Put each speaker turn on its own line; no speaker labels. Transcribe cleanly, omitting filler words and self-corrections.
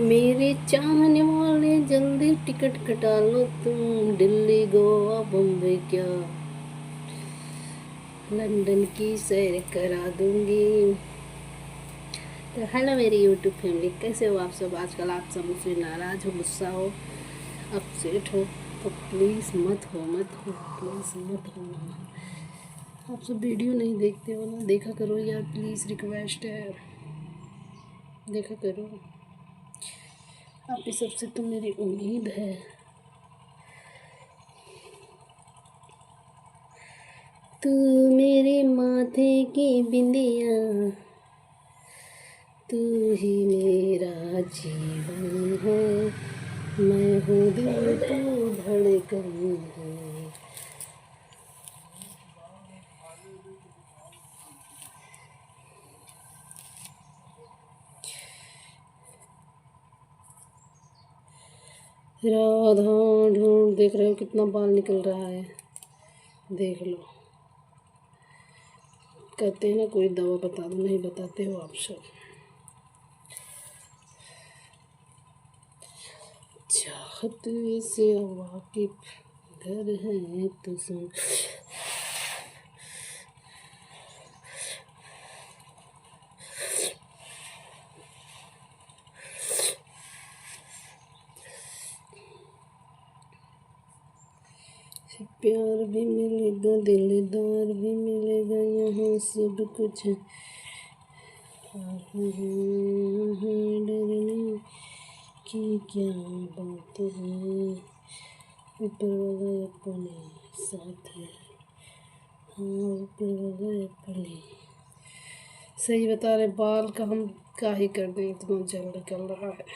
मेरे चाहने वाले जल्दी टिकट कटा लो तुम, दिल्ली गोवा बम्बई क्या लंदन की सैर करा दूंगी। तो हेलो मेरी यूट्यूब फैमिली, कैसे हो आप सब। आजकल आप सब मुझसे नाराज़ हो, गुस्सा हो, अपसेट हो, तो प्लीज़ मत हो, प्लीज़ मत हो। आप सब वीडियो नहीं देखते हो ना, देखा करो यार, प्लीज़ रिक्वेस्ट है, देखा करो। आपकी सबसे तो मेरी उम्मीद है। तू मेरे माथे की बिंदिया, तू ही मेरा जीवन है, मैं हूँ दिल तू धड़कन है। राधा ढूंढ, देख रहे हो कितना बाल निकल रहा है, देख लो। कहते हैं ना कोई दवा बता दो, नहीं बताते हो आप सब। चाहत से वाकिफ घर है तो सुन। प्यार भी मिलेगा, दिलदार भी मिलेगा, यहाँ सब कुछ है। डरने की क्या बात है, ऊपर वाला अपने साथ है। हाँ, ऊपर वाला अपने। सही बता रहे, बाल का हम क्या ही कर दें, इतना जल निकल रहा है।